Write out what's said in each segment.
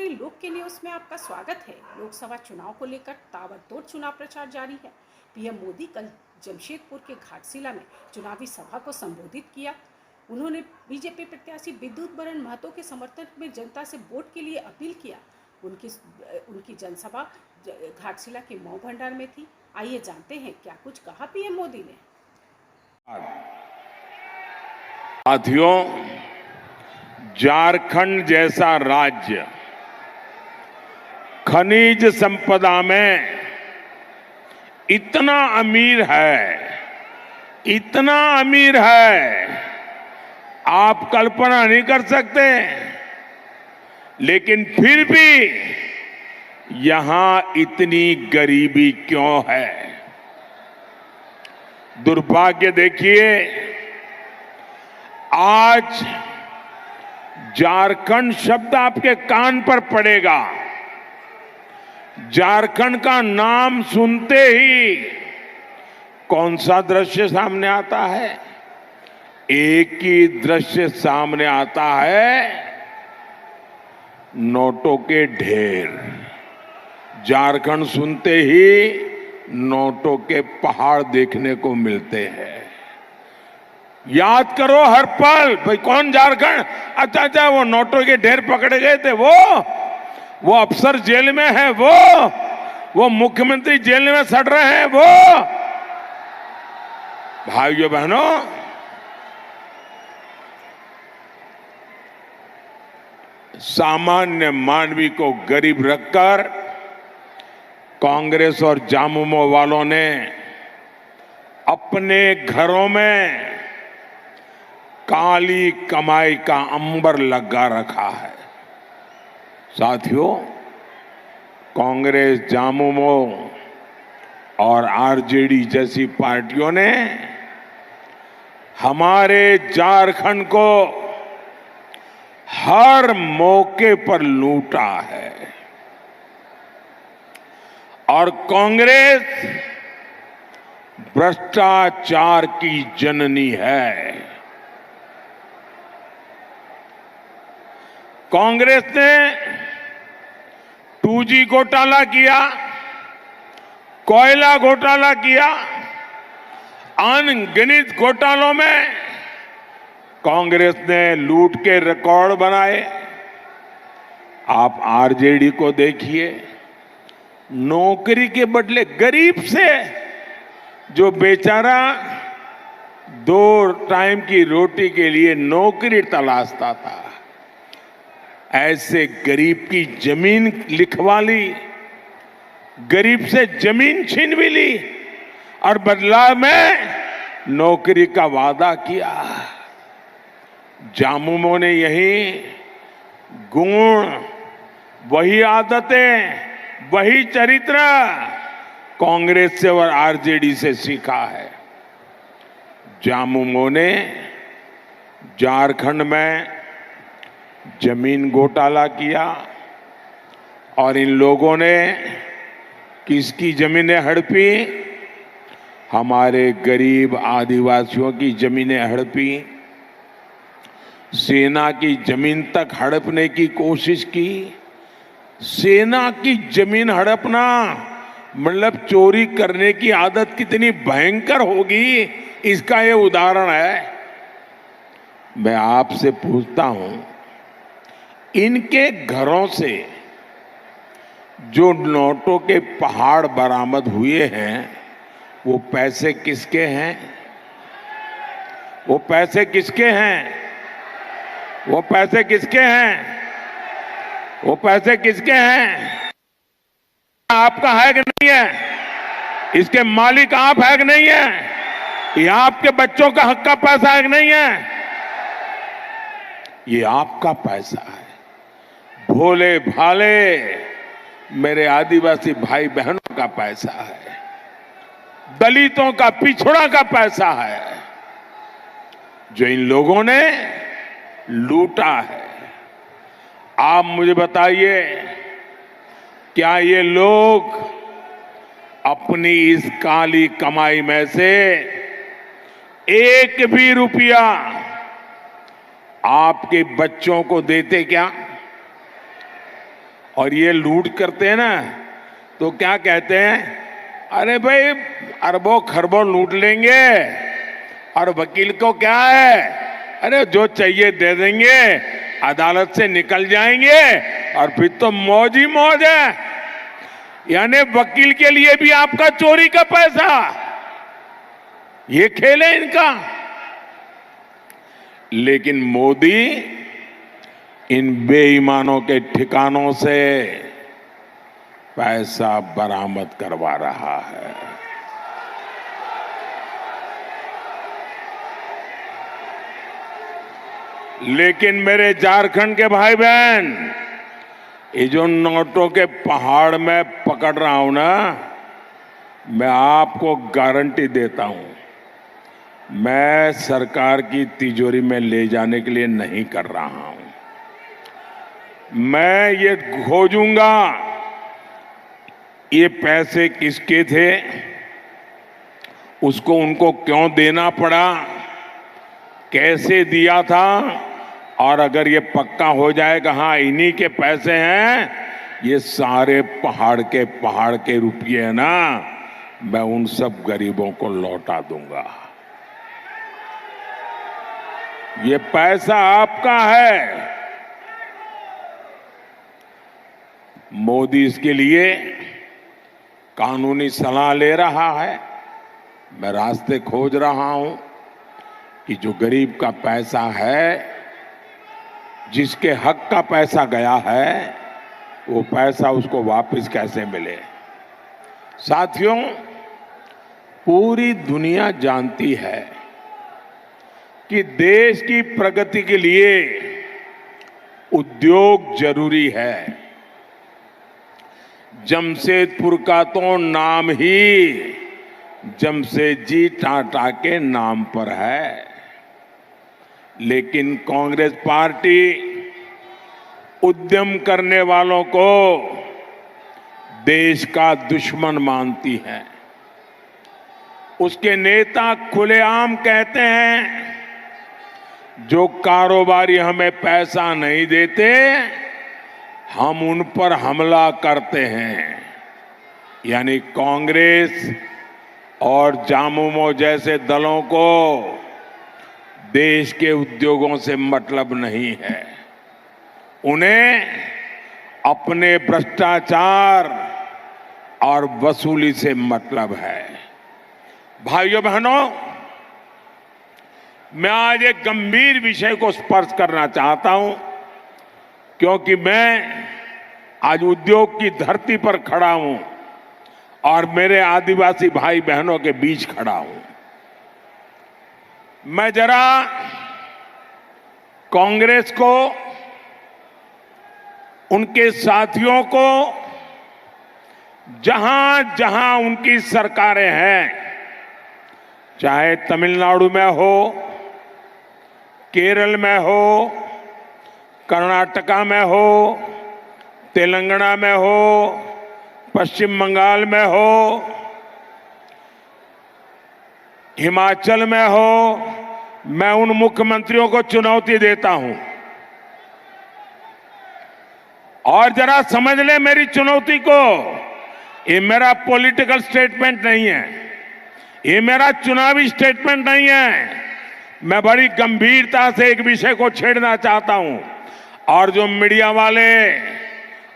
रही लोक के न्यूज में आपका स्वागत है। लोकसभा चुनाव को लेकर ताबड़तोड़ चुनाव प्रचार जारी है। पीएम मोदी कल जमशेदपुर के घाटशिला में चुनावी सभा को संबोधित किया। उन्होंने बीजेपी प्रत्याशी विद्युत बरण महतो के समर्थन में जनता से वोट के लिए अपील किया। उनकी जनसभा घाटशिला के मऊ भंडार में थी। आइए जानते हैं क्या कुछ कहा पीएम मोदी ने। साथियों, झारखंड जैसा राज्य खनिज संपदा में इतना अमीर है, आप कल्पना नहीं कर सकते। लेकिन फिर भी यहां इतनी गरीबी क्यों है? दुर्भाग्य देखिए, आज झारखंड शब्द आपके कान पर पड़ेगा, झारखंड का नाम सुनते ही कौन सा दृश्य सामने आता है? एक ही दृश्य सामने आता है, नोटों के ढेर। झारखंड सुनते ही नोटों के पहाड़ देखने को मिलते हैं। याद करो हर पल, भाई कौन झारखंड? अच्छा, वो नोटों के ढेर पकड़े गए थे, वो अफसर जेल में है, वो मुख्यमंत्री जेल में सड़ रहे हैं, वो भाइयों बहनों, सामान्य मानवी को गरीब रखकर कांग्रेस और झामुमो वालों ने अपने घरों में काली कमाई का अंबर लगा रखा है। साथियों, कांग्रेस, झामुमो और आरजेडी जैसी पार्टियों ने हमारे झारखंड को हर मौके पर लूटा है। और कांग्रेस भ्रष्टाचार की जननी है। कांग्रेस ने 2G घोटाला किया, कोयला घोटाला किया, अनगिनत घोटालों में कांग्रेस ने लूट के रिकॉर्ड बनाए। आप आरजेडी को देखिए, नौकरी के बदले गरीब से, जो बेचारा 2 टाइम की रोटी के लिए नौकरी तलाशता था, ऐसे गरीब की जमीन लिखवा ली, गरीब से जमीन छीन भी ली और बदलाव में नौकरी का वादा किया। झामुमो ने यही गुण, वही आदतें, वही चरित्र कांग्रेस से और आरजेडी से सीखा है। झामुमो ने झारखंड में जमीन घोटाला किया और इन लोगों ने किसकी जमीनें हड़पी? हमारे गरीब आदिवासियों की जमीनें हड़पी। सेना की जमीन तक हड़पने की कोशिश की। सेना की जमीन हड़पना मतलब चोरी करने की आदत कितनी भयंकर होगी, इसका ये उदाहरण है। मैं आपसे पूछता हूं, इनके घरों से जो नोटों के पहाड़ बरामद हुए हैं, वो पैसे किसके हैं? वो पैसे किसके हैं? वो पैसे किसके हैं? वो पैसे किसके हैं? आपका है कि नहीं है? इसके मालिक आप है कि नहीं है? ये आपके बच्चों का हक का पैसा है कि नहीं है? ये आपका पैसा है। भोले भाले मेरे आदिवासी भाई बहनों का पैसा है, दलितों का, पिछड़ा का पैसा है, जो इन लोगों ने लूटा है। आप मुझे बताइए, क्या ये लोग अपनी इस काली कमाई में से एक भी रुपया आपके बच्चों को देते क्या? और ये लूट करते हैं ना, तो क्या कहते हैं, अरे भाई अरबों खरबों लूट लेंगे और वकील को क्या है, अरे जो चाहिए दे देंगे, अदालत से निकल जाएंगे और फिर तो मौज ही मौज है। यानी वकील के लिए भी आपका चोरी का पैसा, ये खेल है इनका। लेकिन मोदी इन बेईमानों के ठिकानों से पैसा बरामद करवा रहा है। लेकिन मेरे झारखंड के भाई बहन, ये जो नोटों के पहाड़ में पकड़ रहा हूं ना, मैं आपको गारंटी देता हूं, मैं सरकार की तिजोरी में ले जाने के लिए नहीं कर रहा हूं। मैं ये खोजूंगा ये पैसे किसके थे, उसको उनको क्यों देना पड़ा, कैसे दिया था, और अगर ये पक्का हो जाएगा हाँ इन्हीं के पैसे हैं, ये सारे पहाड़ के रुपये है ना, मैं उन सब गरीबों को लौटा दूंगा। ये पैसा आपका है। मोदी इसके लिए कानूनी सलाह ले रहा है, मैं रास्ते खोज रहा हूं कि जो गरीब का पैसा है, जिसके हक का पैसा गया है, वो पैसा उसको वापस कैसे मिले। साथियों, पूरी दुनिया जानती है कि देश की प्रगति के लिए उद्योग जरूरी है। जमशेदपुर का तो नाम ही जमशेदजी टाटा के नाम पर है, लेकिन कांग्रेस पार्टी उद्यम करने वालों को देश का दुश्मन मानती है। उसके नेता खुलेआम कहते हैं, जो कारोबारी हमें पैसा नहीं देते, हम उन पर हमला करते हैं। यानी कांग्रेस और झामुमो जैसे दलों को देश के उद्योगों से मतलब नहीं है, उन्हें अपने भ्रष्टाचार और वसूली से मतलब है। भाइयों बहनों, मैं आज एक गंभीर विषय को स्पर्श करना चाहता हूं, क्योंकि मैं आज उद्योग की धरती पर खड़ा हूं और मेरे आदिवासी भाई बहनों के बीच खड़ा हूं। मैं जरा कांग्रेस को, उनके साथियों को, जहां जहां उनकी सरकारें हैं, चाहे तमिलनाडु में हो, केरल में हो, कर्नाटका में हो, तेलंगाना में हो, पश्चिम बंगाल में हो, हिमाचल में हो, मैं उन मुख्यमंत्रियों को चुनौती देता हूं, और जरा समझ ले मेरी चुनौती को। ये मेरा पॉलिटिकल स्टेटमेंट नहीं है, ये मेरा चुनावी स्टेटमेंट नहीं है। मैं बड़ी गंभीरता से एक विषय को छेड़ना चाहता हूं, और जो मीडिया वाले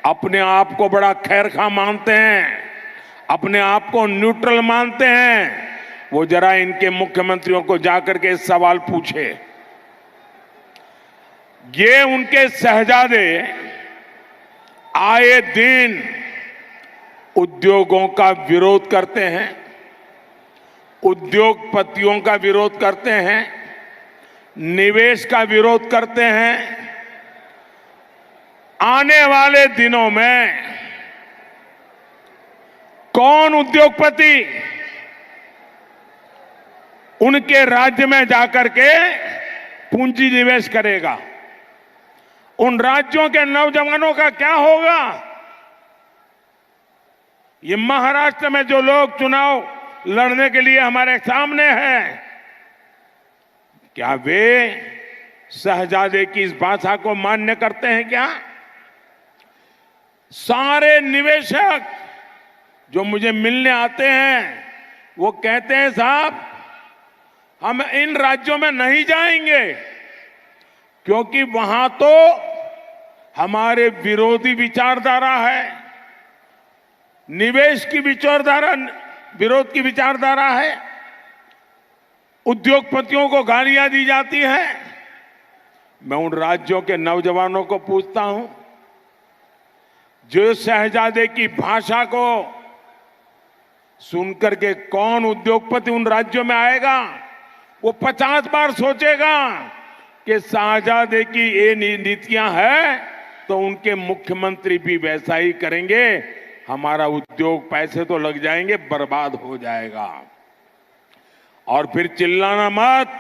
अपने आप को बड़ा खैरखा मानते हैं, अपने आप को न्यूट्रल मानते हैं, वो जरा इनके मुख्यमंत्रियों को जाकर के सवाल पूछे। ये उनके शहजादे आए दिन उद्योगों का विरोध करते हैं, उद्योगपतियों का विरोध करते हैं, निवेश का विरोध करते हैं। आने वाले दिनों में कौन उद्योगपति उनके राज्य में जाकर के पूंजी निवेश करेगा? उन राज्यों के नौजवानों का क्या होगा? ये महाराष्ट्र में जो लोग चुनाव लड़ने के लिए हमारे सामने हैं, क्या वे शहजादे की इस भाषा को मान्य करते हैं क्या? सारे निवेशक जो मुझे मिलने आते हैं वो कहते हैं साहब हम इन राज्यों में नहीं जाएंगे क्योंकि वहां तो हमारे विरोधी विचारधारा है, निवेश की विचारधारा, विरोध की विचारधारा है, उद्योगपतियों को गालियां दी जाती है। मैं उन राज्यों के नौजवानों को पूछता हूं जो शहजादे की भाषा को सुनकर के कौन उद्योगपति उन राज्यों में आएगा? वो 50 बार सोचेगा कि शहजादे की ये नीतियां हैं तो उनके मुख्यमंत्री भी वैसा ही करेंगे, हमारा उद्योग पैसे तो लग जाएंगे, बर्बाद हो जाएगा। और फिर चिल्लाना मत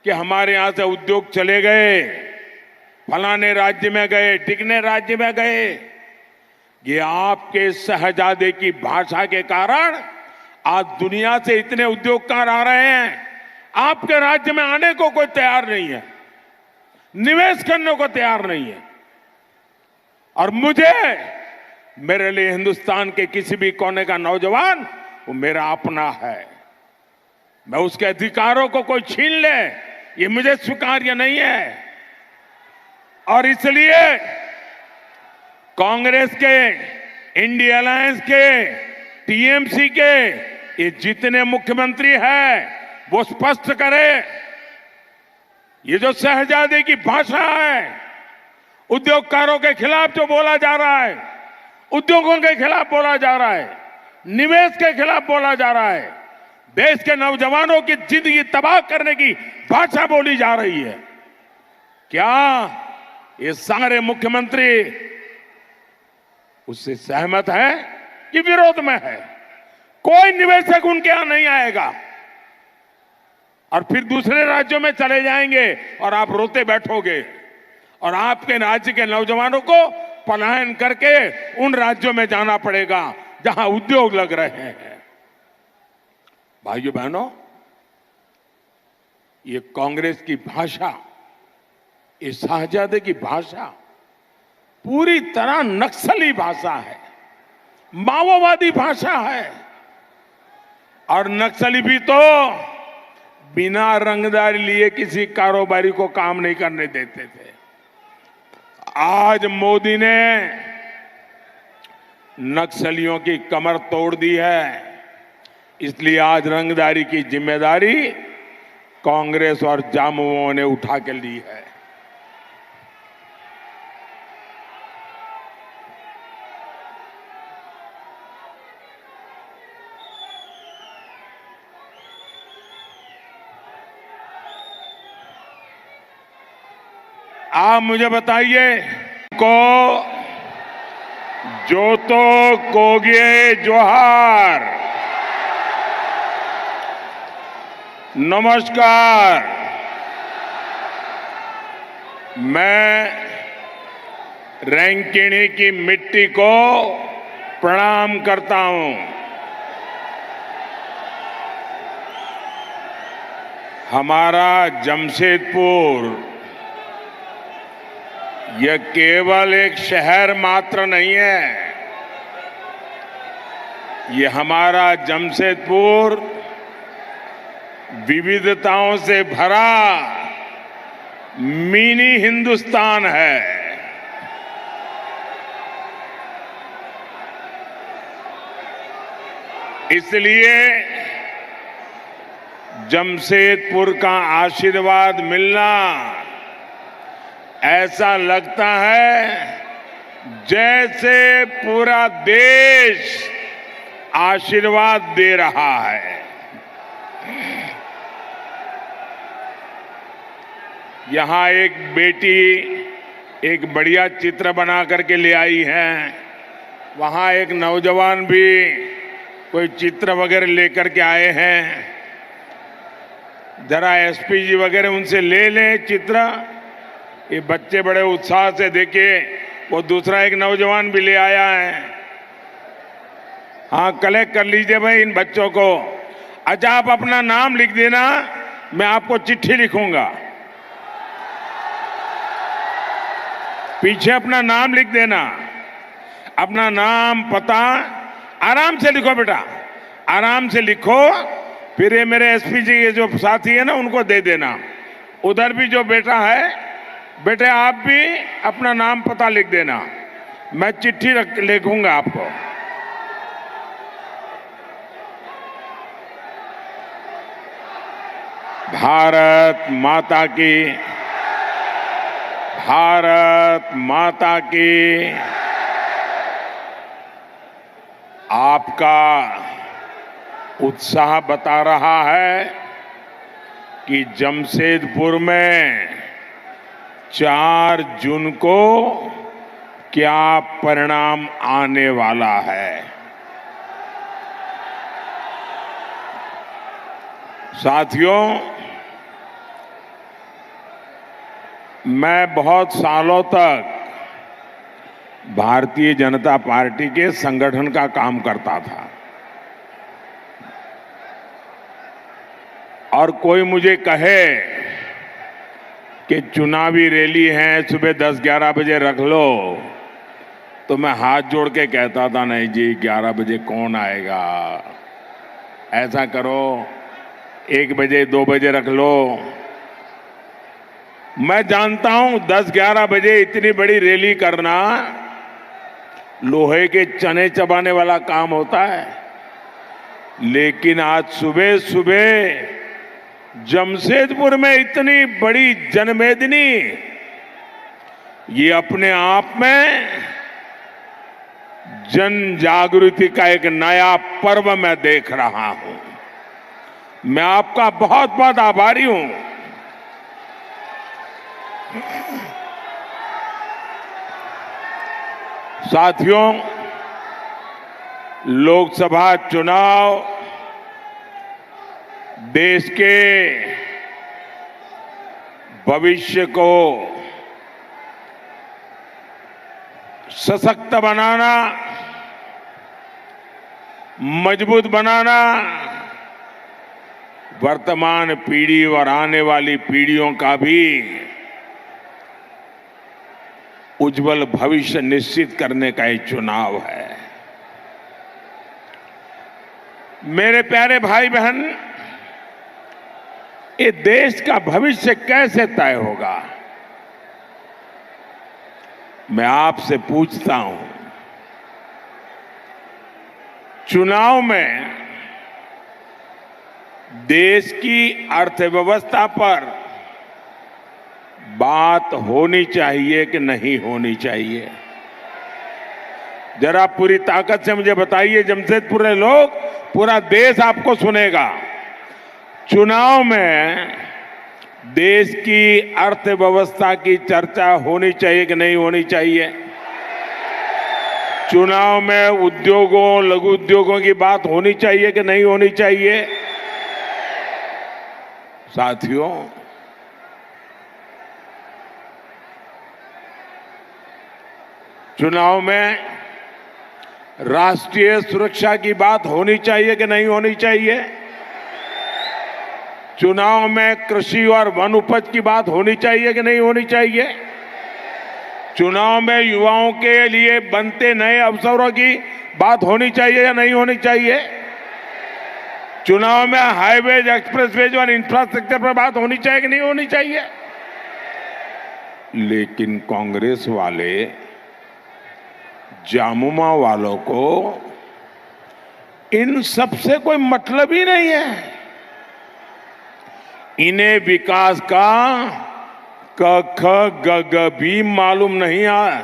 कि हमारे यहां से उद्योग चले गए, फलाने राज्य में गए, टिकने राज्य में गए। ये आपके शहजादे की भाषा के कारण आज दुनिया से इतने उद्योगकार आ रहे हैं, आपके राज्य में आने को कोई तैयार नहीं है, निवेश करने को तैयार नहीं है। और मुझे, मेरे लिए हिंदुस्तान के किसी भी कोने का नौजवान वो मेरा अपना है। मैं उसके अधिकारों को कोई छीन ले, ये मुझे स्वीकार्य नहीं है। और इसलिए कांग्रेस के, इंडिया अलायंस के, टीएमसी के ये जितने मुख्यमंत्री हैं वो स्पष्ट करे, ये जो शहजादे की भाषा है, उद्योगकारों के खिलाफ जो बोला जा रहा है, उद्योगों के खिलाफ बोला जा रहा है, निवेश के खिलाफ बोला जा रहा है, देश के नौजवानों की जिंदगी तबाह करने की भाषा बोली जा रही है, क्या ये सारे मुख्यमंत्री उससे सहमत है कि विरोध में है? कोई निवेशक उनके यहां नहीं आएगा और फिर दूसरे राज्यों में चले जाएंगे और आप रोते बैठोगे और आपके राज्य के नौजवानों को पलायन करके उन राज्यों में जाना पड़ेगा जहां उद्योग लग रहे हैं। भाइयों बहनों, ये कांग्रेस की भाषा, ये शहजादे की भाषा पूरी तरह नक्सली भाषा है, माओवादी भाषा है। और नक्सली भी तो बिना रंगदारी लिए किसी कारोबारी को काम नहीं करने देते थे। आज मोदी ने नक्सलियों की कमर तोड़ दी है, इसलिए आज रंगदारी की जिम्मेदारी कांग्रेस और जामुओं ने उठा के ली है। आप मुझे बताइए को जो तो कोगे जोहार, नमस्कार। मैं रैंकिणी की मिट्टी को प्रणाम करता हूं। हमारा जमशेदपुर यह केवल एक शहर मात्र नहीं है, ये हमारा जमशेदपुर विविधताओं से भरा मिनी हिंदुस्तान है। इसलिए जमशेदपुर का आशीर्वाद मिलना ऐसा लगता है जैसे पूरा देश आशीर्वाद दे रहा है। यहां एक बेटी एक बढ़िया चित्र बना करके ले आई है, वहां एक नौजवान भी कोई चित्र वगैरह लेकर के आए हैं। जरा एसपी जी वगैरह उनसे ले लें चित्र। ये बच्चे बड़े उत्साह से देखिए, वो दूसरा एक नौजवान भी ले आया है। हाँ, कलेक्ट कर लीजिए भाई इन बच्चों को। अच्छा, आप अपना नाम लिख देना, मैं आपको चिट्ठी लिखूंगा। पीछे अपना नाम लिख देना। अपना नाम पता आराम से लिखो बेटा, आराम से लिखो। फिर ये मेरे एसपी जी ये जो साथी है ना उनको दे देना। उधर भी जो बेटा है, बेटे आप भी अपना नाम पता लिख देना, मैं चिट्ठी लिखूंगा आपको। भारत माता की, भारत माता की। आपका उत्साह बता रहा है कि जमशेदपुर में 4 जून को क्या परिणाम आने वाला है। साथियों, मैं बहुत सालों तक भारतीय जनता पार्टी के संगठन का काम करता था और कोई मुझे कहे कि चुनावी रैली है सुबह 10-11 बजे रख लो, तो मैं हाथ जोड़ के कहता था नहीं जी 11 बजे कौन आएगा, ऐसा करो 1 बजे 2 बजे रख लो। मैं जानता हूं 10-11 बजे इतनी बड़ी रैली करना लोहे के चने चबाने वाला काम होता है, लेकिन आज सुबह सुबह जमशेदपुर में इतनी बड़ी जनमेदिनी, ये अपने आप में जन जागृति का एक नया पर्व मैं देख रहा हूं। मैं आपका बहुत बहुत आभारी हूं। साथियों, लोकसभा चुनाव देश के भविष्य को सशक्त बनाना, मजबूत बनाना, वर्तमान पीढ़ी और आने वाली पीढ़ियों का भी उज्जवल भविष्य निश्चित करने का ये चुनाव है। मेरे प्यारे भाई बहन, ये देश का भविष्य कैसे तय होगा? मैं आपसे पूछता हूं। चुनाव में देश की अर्थव्यवस्था पर बात होनी चाहिए कि नहीं होनी चाहिए? जरा पूरी ताकत से मुझे बताइए। जमशेदपुर के लोग, पूरा देश आपको सुनेगा। चुनाव में देश की अर्थव्यवस्था की चर्चा होनी चाहिए कि नहीं होनी चाहिए? चुनाव में उद्योगों, लघु उद्योगों की बात होनी चाहिए कि नहीं होनी चाहिए? साथियों, चुनाव में राष्ट्रीय सुरक्षा की बात होनी चाहिए कि नहीं होनी चाहिए? चुनाव में कृषि और वन उपज की बात होनी चाहिए कि नहीं होनी चाहिए? चुनाव में युवाओं के लिए बनते नए अवसरों की बात होनी चाहिए या नहीं होनी चाहिए? चुनाव में हाईवेज, एक्सप्रेसवेज और इंफ्रास्ट्रक्चर पर बात होनी चाहिए कि नहीं होनी चाहिए? लेकिन कांग्रेस वाले, जामुमा वालों को इन सबसे कोई मतलब ही नहीं है। इन्हें विकास का क ख ग ग भी मालूम नहीं है।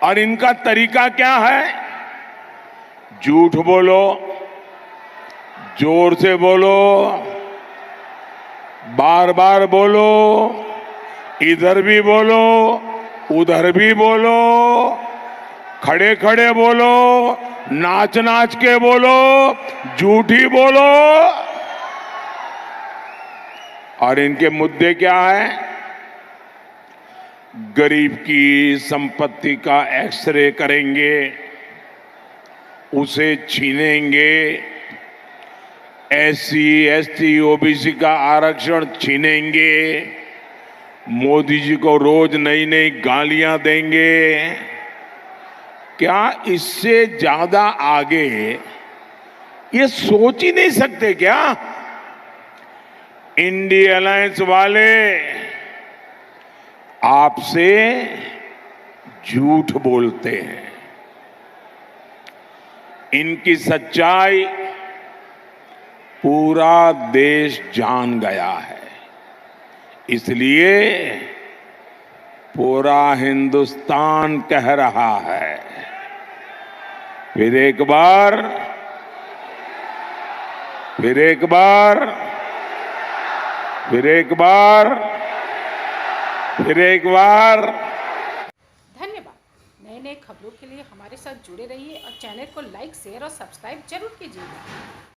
और इनका तरीका क्या है? झूठ बोलो, जोर से बोलो, बार बार बोलो, इधर भी बोलो, उधर भी बोलो, खड़े खड़े बोलो, नाच नाच के बोलो, झूठी बोलो। और इनके मुद्दे क्या है? गरीब की संपत्ति का एक्सरे करेंगे, उसे छीनेंगे, एससी, एसटी, ओबीसी का आरक्षण छीनेंगे, मोदी जी को रोज नई नई गालियां देंगे। क्या इससे ज्यादा आगे ये सोच ही नहीं सकते क्या? इंडिया अलायंस वाले आपसे झूठ बोलते हैं। इनकी सच्चाई पूरा देश जान गया है, इसलिए पूरा हिंदुस्तान कह रहा है, फिर एक बार, फिर एक बार, फिर एक बार, फिर एक बार। धन्यवाद। नए नए खबरों के लिए हमारे साथ जुड़े रहिए और चैनल को लाइक, शेयर और सब्सक्राइब जरूर कीजिएगा।